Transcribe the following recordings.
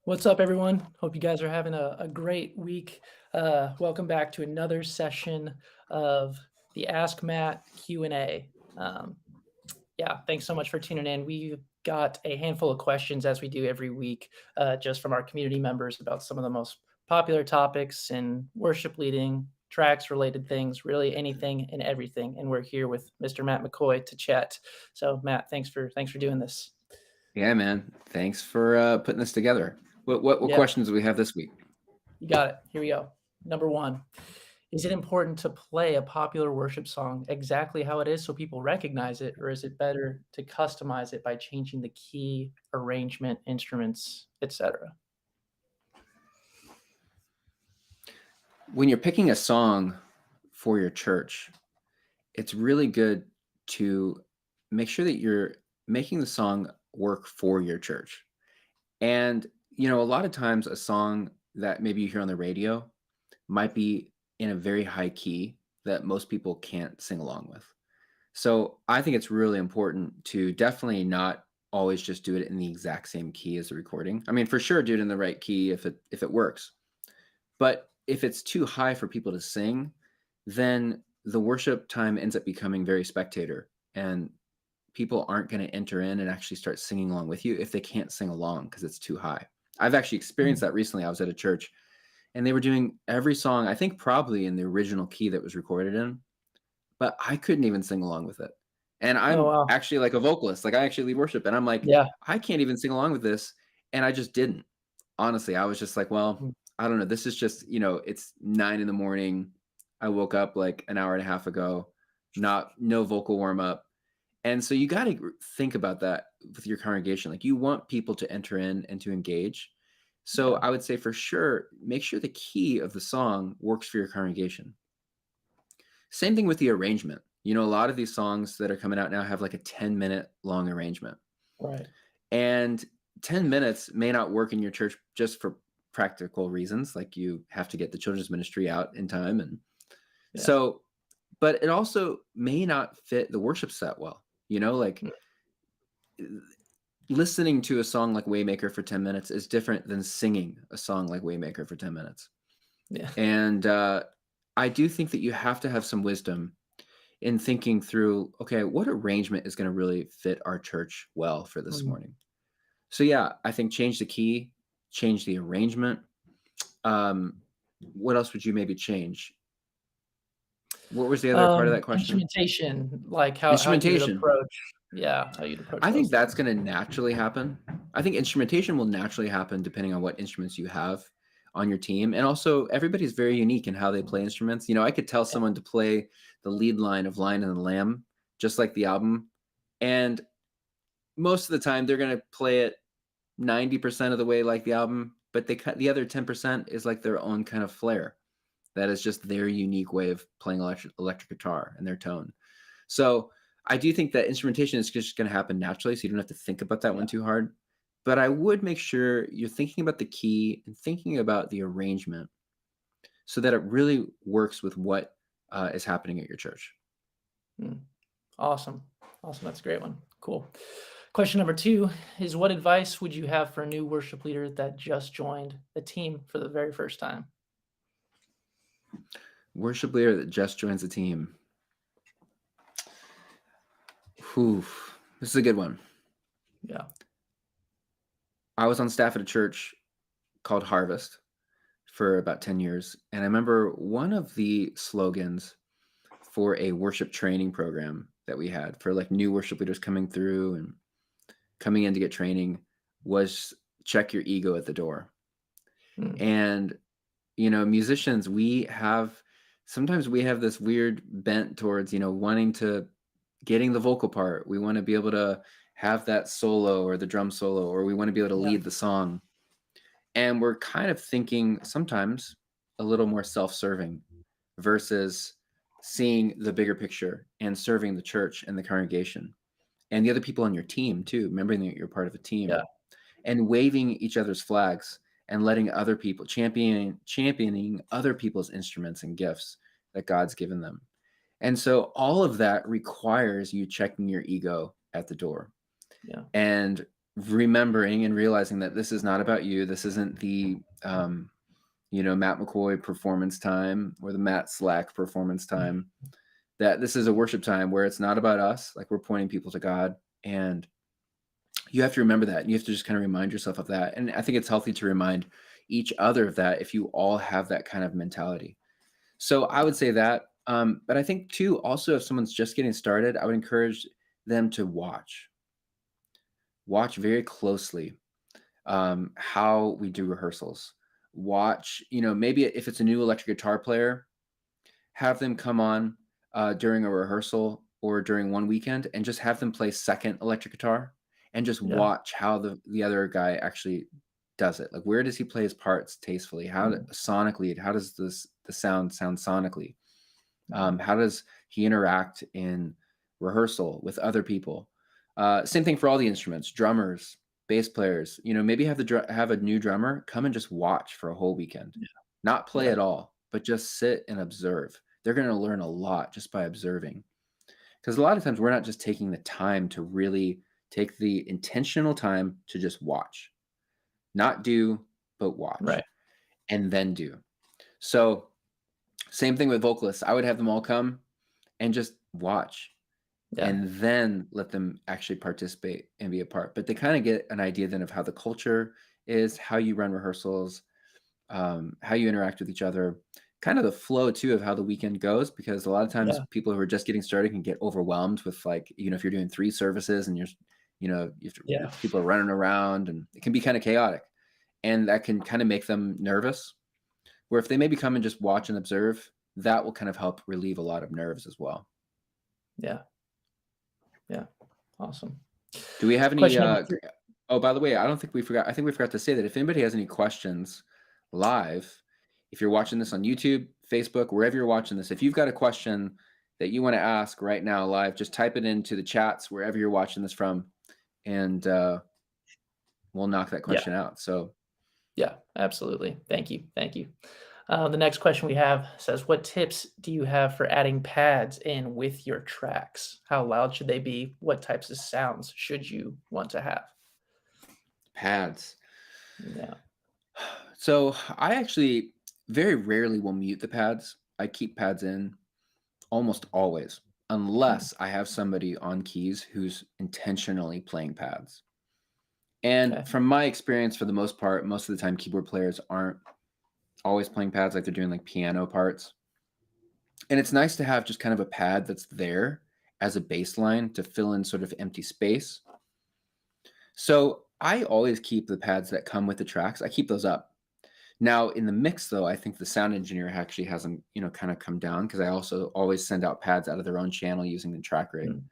What's up, everyone? Hope you guys are having a great week. Welcome back to another session of the Ask Matt Q&A. Yeah, thanks so much for tuning in. We've got a handful of questions, as we do every week, just from our community members about some of the most popular topics in worship leading, tracks related things, really anything and everything. And we're here with Mr. Matt McCoy to chat. So, Matt, thanks for doing this. Yeah, man. Thanks for putting this together. What Yeah. questions do we have this week? You got it. Here we go. Number one, is it important to play a popular worship song exactly how it is so people recognize it, or is it better to customize it by changing the key, arrangement, instruments, etc.? When you're picking a song for your church, it's really good to make sure that you're making the song work for your church. And, a lot of times a song that maybe you hear on the radio might be in a very high key that most people can't sing along with. So I think it's really important to definitely not always just do it in the exact same key as the recording. I mean, for sure, do it in the right key if it works. But if it's too high for people to sing, then the worship time ends up becoming very spectator, and people aren't going to enter in and actually start singing along with you if they can't sing along because it's too high. I've actually experienced Mm. that recently. I was at a church and they were doing every song, I think probably in the original key that was recorded in, but I couldn't even sing along with it. And Oh, I'm wow. actually like a vocalist, like I actually lead worship, and I'm like, Yeah. I can't even sing along with this, and I just didn't. Honestly, I was just like, well, Mm. I don't know. This is just, it's 9 in the morning. I woke up like an hour and a half ago, not no vocal warm up. And so you got to think about that with your congregation. Like you want people to enter in and to engage. So Yeah. I would say for sure, make sure the key of the song works for your congregation. Same thing with the arrangement. A lot of these songs that are coming out now have like a 10-minute long arrangement. Right. And 10 minutes may not work in your church just for practical reasons, like you have to get the children's ministry out in time. And Yeah. so, but it also may not fit the worship set well. Like Mm. listening to a song like Waymaker for 10 minutes is different than singing a song like Waymaker for 10 minutes. Yeah. And I do think that you have to have some wisdom in thinking through, okay, what arrangement is going to really fit our church well for this Mm. morning? So yeah, I think change the key, change the arrangement. Um, what else would you maybe change? What was the other part of that question? Instrumentation, like how you would Instrumentation. approach, yeah, how you'd approach I think those that's things. going to naturally happen. I think instrumentation will naturally happen depending on what instruments you have on your team. And also, everybody's very unique in how they play instruments. I could tell Yeah. someone to play the lead line of Lion and the Lamb, just like the album. And most of the time, they're going to play it 90% of the way like the album, but they cut the other 10% is like their own kind of flair. That is just their unique way of playing electric guitar and their tone. So I do think that instrumentation is just going to happen naturally. So you don't have to think about that Yeah. one too hard. But I would make sure you're thinking about the key and thinking about the arrangement so that it really works with what is happening at your church. Mm. Awesome. Awesome. That's a great one. Cool. Question number two is, what advice would you have for a new worship leader that just joined the team for the very first time? Worship leader that just joins the team. Whew, this is a good one. Yeah. I was on staff at a church called Harvest for about 10 years. And I remember one of the slogans for a worship training program that we had for like new worship leaders coming through and coming in to get training was check your ego at the door. Mm. And, musicians, sometimes we have this weird bent towards, wanting to getting the vocal part. We want to be able to have that solo or the drum solo, or we want to be able to Yeah. lead the song. And we're kind of thinking sometimes a little more self-serving versus seeing the bigger picture and serving the church and the congregation and the other people on your team too, remembering that you're part of a Yeah. team and waving each other's flags and letting other people championing other people's instruments and gifts that God's given them. And so all of that requires you checking your ego at the door Yeah. and remembering and realizing that this is not about you. This isn't the Matt McCoy performance time or the Matt Slack performance Mm. time. That this is a worship time where it's not about us. Like we're pointing people to God, and you have to remember that. And you have to just kind of remind yourself of that. And I think it's healthy to remind each other of that if you all have that kind of mentality. So I would say that. But I think too, also if someone's just getting started, I would encourage them to watch very closely how we do rehearsals. Watch, maybe if it's a new electric guitar player, have them come on during a rehearsal or during one weekend and just have them play second electric guitar and just Yeah. watch how the other guy actually does it. Like where does he play his parts tastefully? Mm, Sonically, how does the sound sonically? mhm. How does he interact in rehearsal with other people? Same thing for all the instruments, drummers, bass players. Maybe have a new drummer come and just watch for a whole weekend, Yeah. not play Yeah. at all, but just sit and observe. They're going to learn a lot just by observing. Because a lot of times we're not just taking the time to really take the intentional time to just watch, not do, but watch Right. and then do. So, same thing with vocalists. I would have them all come and just watch Yeah. and then let them actually participate and be a part. But they kind of get an idea then of how the culture is, how you run rehearsals, how you interact with each other, kind of the flow too of how the weekend goes. Because a lot of times Yeah. people who are just getting started can get overwhelmed with like, if you're doing 3 services and Yeah. people are running around and it can be kind of chaotic, and that can kind of make them nervous. Where if they maybe come and just watch and observe, that will kind of help relieve a lot of nerves as well. Yeah. Yeah. Awesome. Do we have any, Question number 3. oh, by the way, I think we forgot to say that if anybody has any questions live, if you're watching this on YouTube, Facebook, wherever you're watching this, if you've got a question that you wanna ask right now live, just type it into the chats wherever you're watching this from, and, we'll knock that Yeah. question out. So, Yeah. Absolutely. Thank you. Thank you. The next question we have says, "What tips do you have for adding pads in with your tracks? How loud should they be? What types of sounds should you want to have?" pads. Yeah. So, I actually very rarely will mute the pads. I keep pads in almost always, Mm, unless I have somebody on keys who's intentionally playing pads. And okay. from my experience, for the most part, most of the time, keyboard players aren't always playing pads like they're doing like piano parts. And it's nice to have just kind of a pad that's there as a baseline to fill in sort of empty space. So I always keep the pads that come with the tracks. I keep those up. Now in the mix, though, I think the sound engineer actually has them, kind of come down because I also always send out pads out of their own channel using the track rig. Mm,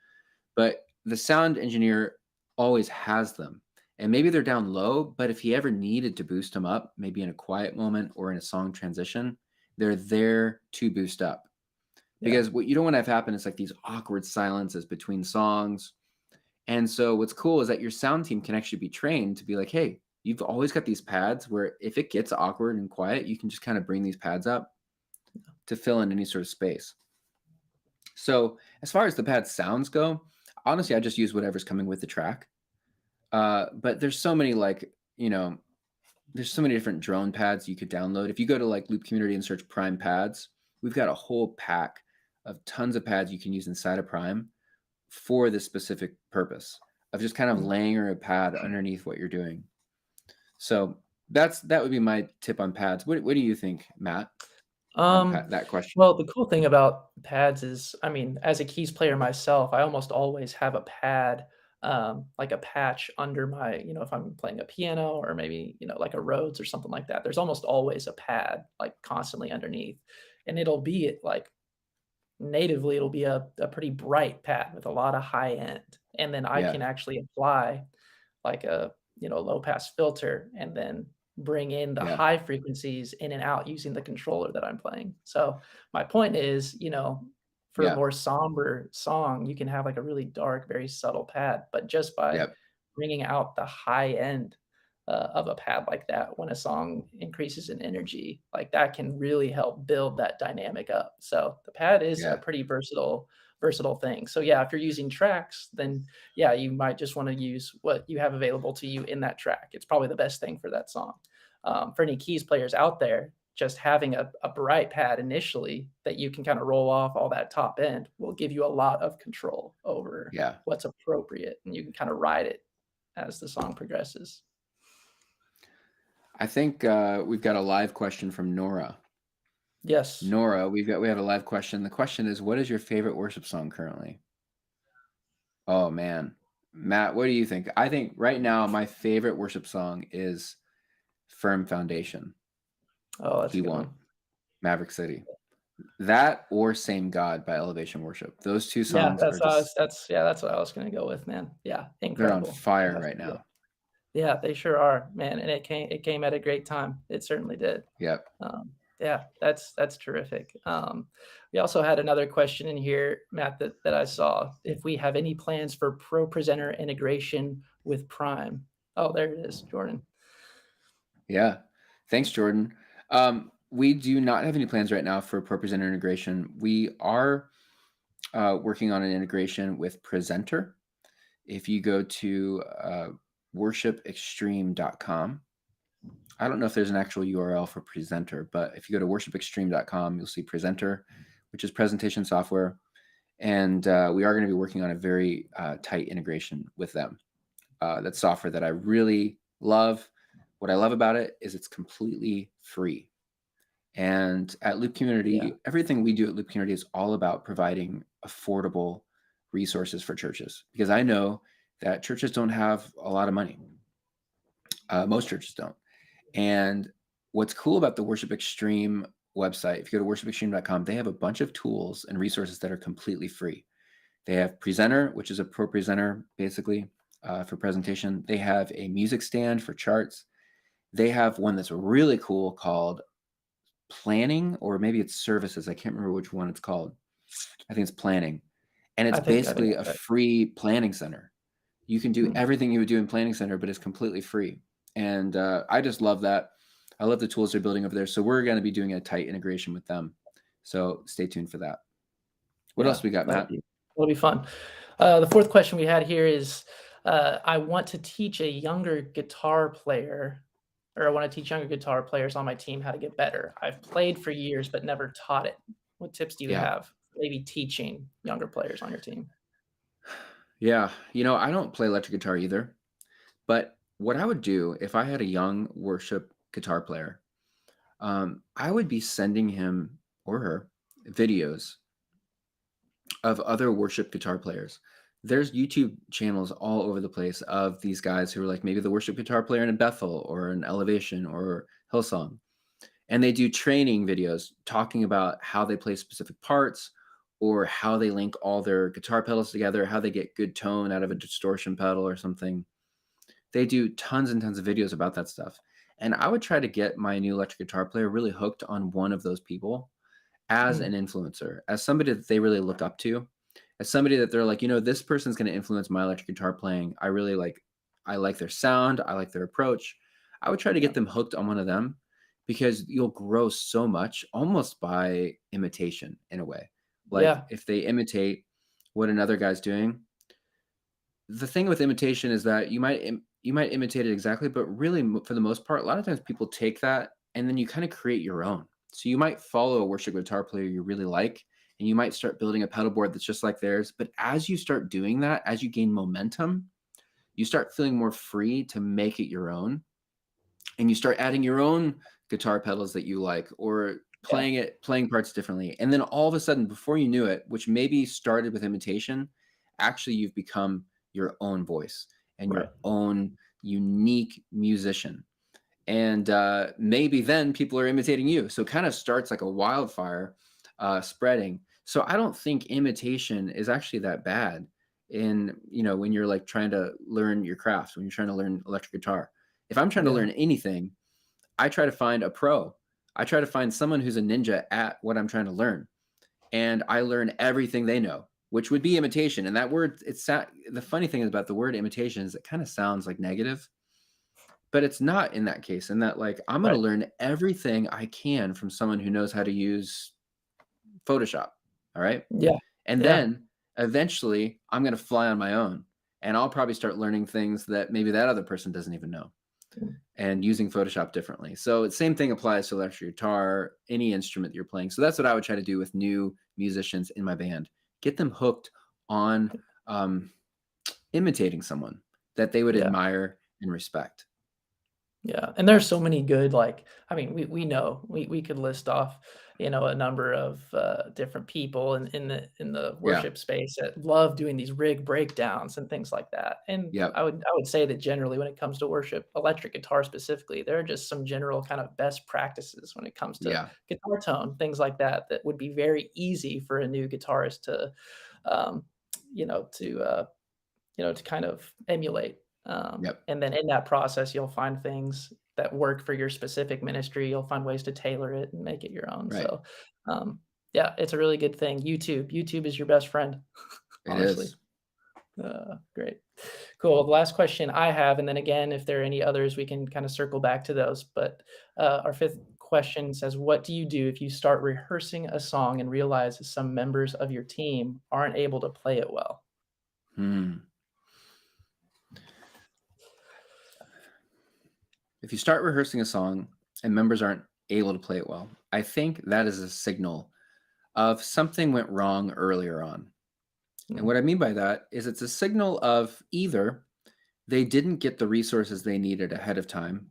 But the sound engineer always has them. And maybe they're down low, but if he ever needed to boost them up, maybe in a quiet moment or in a song transition, they're there to boost up. yeah. Because what you don't want to have happen is like these awkward silences between songs. And so what's cool is that your sound team can actually be trained to be like, hey, you've always got these pads where if it gets awkward and quiet, you can just kind of bring these pads up to fill in any sort of space. So as far as the pad sounds go, honestly, I just use whatever's coming with the track. But there's so many there's so many different drone pads you could download. If you go to like Loop Community and search Prime pads, we've got a whole pack of tons of pads you can use inside of Prime for this specific purpose of just kind of Mm. layering a pad underneath what you're doing. So that would be my tip on pads. What do you think, Matt, on Um, that question? well, the cool thing about pads is, I mean, as a keys player myself, I almost always have a pad, like a patch under my, if I'm playing a piano or maybe, like a Rhodes or something like that. There's almost always a pad like constantly underneath. And it'll be like natively, it'll be a pretty bright pad with a lot of high end. And then I Yeah, can actually apply like a, low pass filter and then bring in the yeah, high frequencies in and out using the controller that I'm playing. So my point is, for a yeah, more somber song, you can have like a really dark, very subtle pad, but just by yeah, bringing out the high end of a pad like that when a song increases in energy, like that can really help build that dynamic up. So the pad is a yeah, pretty versatile versatile thing. So yeah, if you're using tracks, then yeah, you might just want to use what you have available to you in that track. It's probably the best thing for that song. For any keys players out there, just having a bright pad initially that you can kind of roll off all that top end will give you a lot of control over Yeah. what's appropriate, and you can kind of ride it as the song progresses. I think we've got a live question from Nora. Yes. Nora, we have a live question. The question is, what is your favorite worship song currently? Oh man. Matt, what do you think? I think right now my favorite worship song is Firm Foundation. Oh, that's a He good Won't. one. Maverick City. That or Same God by Elevation Worship. Those two Yeah, songs are just that's what I was gonna go with, man. Yeah, they're on incredible. fire Yeah, right yeah. now. Yeah, they sure are, man, and it came at a great time. It certainly did. Yep. Yeah, that's terrific. We also had another question in here, Matt, that I saw. If we have any plans for Pro Presenter integration with Prime. Oh, there it is, Jordan. Yeah. Thanks, Jordan. We do not have any plans right now for Pro Presenter integration. We are working on an integration with Presenter. If you go to worshipextreme.com, I don't know if there's an actual URL for Presenter, but if you go to worshipextreme.com, you'll see Presenter, which is presentation software. And we are going to be working on a very tight integration with them. That's software that I really love. What I love about it is it's completely free. And at Loop Yeah, Community, everything we do at Loop Community is all about providing affordable resources for churches, because I know that churches don't have a lot of money. Most churches don't. And what's cool about the Worship Extreme website, if you go to worshipextreme.com, they have a bunch of tools and resources that are completely free. They have Presenter, which is a pro presenter, basically, for presentation. They have a music stand for charts. They have one that's really cool called Planning, or maybe it's Services. I can't remember which one it's called. I think it's Planning. And it's I think basically a that's right. free planning center. You can do Hmm. everything you would do in Planning Center, but it's completely free. And I just love that. I love the tools they're building over there. So we're going to be doing a tight integration with them. So stay tuned for that. What Yeah, else we got, Matt? that'll be fun. The fourth question we had here is, I want to teach a younger guitar player, or I want to teach younger guitar players on my team how to get better. I've played for years but never taught it. What tips do you Yeah. have? Maybe teaching younger players on your team. Yeah. I don't play electric guitar either. But what I would do if I had a young worship guitar player, I would be sending him or her videos of other worship guitar players. There's YouTube channels all over the place of these guys who are like maybe the worship guitar player in a Bethel or an Elevation or Hillsong. And they do training videos talking about how they play specific parts or how they link all their guitar pedals together, how they get good tone out of a distortion pedal or something. They do tons and tons of videos about that stuff. And I would try to get my new electric guitar player really hooked on one of those people as Mm, an influencer, as somebody that they really look up to, as somebody that they're like, this person's going to influence my electric guitar playing. I like their sound. I like their approach. I would try to yeah. get them hooked on one of them, because you'll grow so much almost by imitation in a way. Like Yeah, if they imitate what another guy's doing, the thing with imitation is that you might imitate it exactly, but really for the most part, a lot of times people take that and then you kind of create your own. So you might follow a worship guitar player you really like, and you might start building a pedal board that's just like theirs. But as you start doing that, as you gain momentum, you start feeling more free to make it your own, and you start adding your own guitar pedals that you like, or yeah, playing parts differently. And then all of a sudden, before you knew it, which maybe started with imitation, actually you've become your own voice and right. your own unique musician. And maybe then people are imitating you. So it kind of starts like a wildfire spreading. So I don't think imitation is actually that bad when you're like trying to learn your craft, when you're trying to learn electric guitar. If I'm trying to Yeah, learn anything, I try to find a pro. I try to find someone who's a ninja at what I'm trying to learn, and I learn everything they know, which would be imitation. And that word, the funny thing about the word imitation is it kind of sounds like negative, but it's not in that case. In that, like, I'm going to right. learn everything I can from someone who knows how to use Photoshop. All right. Yeah, And yeah, then eventually I'm going to fly on my own, and I'll probably start learning things that maybe that other person doesn't even know, Mm. and using Photoshop differently. So the same thing applies to electric guitar, any instrument that you're playing. So that's what I would try to do with new musicians in my band. Get them hooked on um, imitating someone that they would Yeah. admire and respect. Yeah, and there's so many good, like, I mean, we know we could list off, a number of, different people in the Yeah. worship space that love doing these rig breakdowns and things like that, and Yep. I would say that generally when it comes to worship, electric guitar specifically, there are just some general kind of best practices when it comes to Yeah. guitar tone, things like that, that would be very easy for a new guitarist to, um, you know, to, uh to kind of emulate. Yep. And then in that process, you'll find things that work for your specific ministry. You'll find ways to tailor it and make it your own. Right. So, yeah, it's a really good thing. YouTube is your best friend, It honestly. is. Great. Cool. Well, the last question I have, and then again, if there are any others, we can kind of circle back to those. But our fifth question says, what do you do if you start rehearsing a song and realize some members of your team aren't able to play it well? Hmm. If you start rehearsing a song and members aren't able to play it well, I think that is a signal of something went wrong earlier on. And Mm, what I mean by that is it's a signal of either they didn't get the resources they needed ahead of time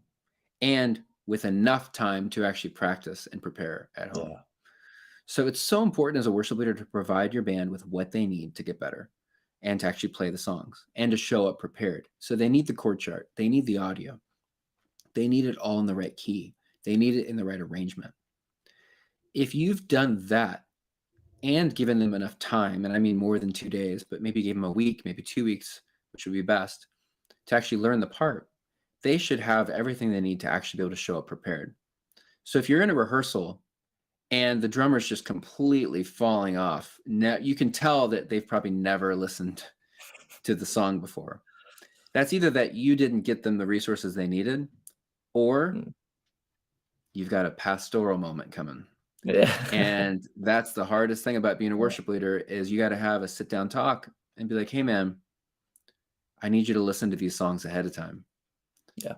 and with enough time to actually practice and prepare at home. yeah. So it's so important as a worship leader to provide your band with what they need to get better and to actually play the songs and to show up prepared. So they need the chord chart, they need the audio, they need it all in the right key, they need it in the right arrangement. If you've done that and given them enough time, and I mean more than 2 days, but maybe give them a week, maybe 2 weeks, which would be best, to actually learn the part, they should have everything they need to actually be able to show up prepared. So if you're in a rehearsal and the drummer's just completely falling off, now you can tell that they've probably never listened to the song before. That's either that you didn't get them the resources they needed, or Mm. you've got a pastoral moment coming. Yeah. And that's the hardest thing about being a worship leader is you got to have a sit down talk and be like, hey man, I need you to listen to these songs ahead of time. Yeah.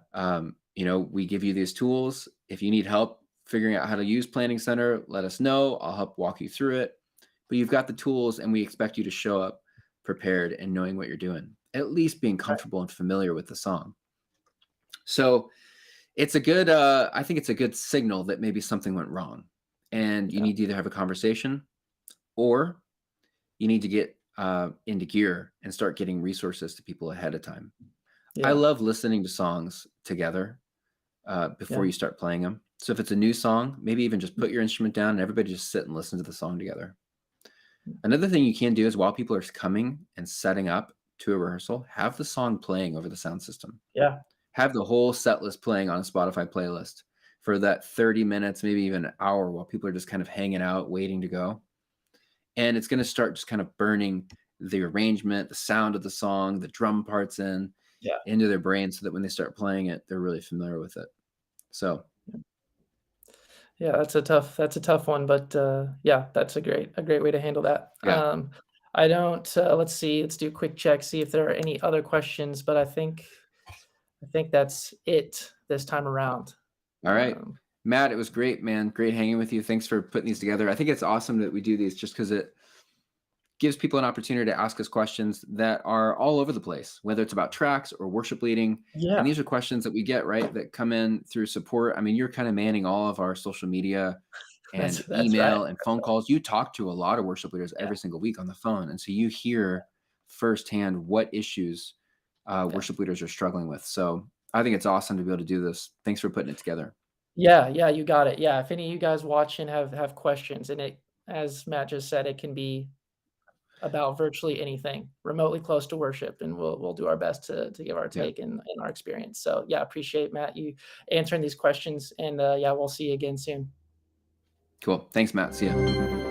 We give you these tools. If you need help figuring out how to use Planning Center, let us know. I'll help walk you through it. But you've got the tools, and we expect you to show up prepared and knowing what you're doing, at least being Right. comfortable and familiar with the song. So it's a good, I think it's a good signal that maybe something went wrong. And you Yeah. need to either have a conversation or you need to get into gear and start getting resources to people ahead of time. I Yeah. love listening to songs together before Yeah. you start playing them. So if it's a new song, maybe even just put your instrument down and everybody just sit and listen to the song together. Another thing you can do is while people are coming and setting up to a rehearsal, have the song playing over the sound system. Yeah. Have the whole set list playing on a Spotify playlist for that 30 minutes, maybe even an hour while people are just kind of hanging out, waiting to go. And it's going to start just kind of burning the arrangement, the sound of the song, the drum parts Yeah. into their brain so that when they start playing it, they're really familiar with it. So, Yeah, that's a tough one, but, yeah, that's a great way to handle that. yeah. I don't, let's see, let's do a quick check, see if there are any other questions, but I think that's it this time around. All right. Um, Matt, it was great, man. Great hanging with you. Thanks for putting these together. I think it's awesome that we do these just because it gives people an opportunity to ask us questions that are all over the place, whether it's about tracks or worship leading. And yeah, these are questions that we get, right, that come in through support. I mean, you're kind of manning all of our social media that's and that's right, email and phone calls. You talk to a lot of worship leaders yeah, every single week on the phone. And so you hear firsthand what issues yeah. worship leaders are struggling with. So I think it's awesome to be able to do this. Thanks for putting it together. Yeah, yeah, you got it. Yeah, if any of you guys watching have questions, and it, as Matt just said, it can be about virtually anything remotely close to worship, and we'll do our best to give our Yeah. take and our experience. So, yeah, appreciate, Matt, you answering these questions, and, yeah, we'll see you again soon. Cool. Thanks, Matt. See ya.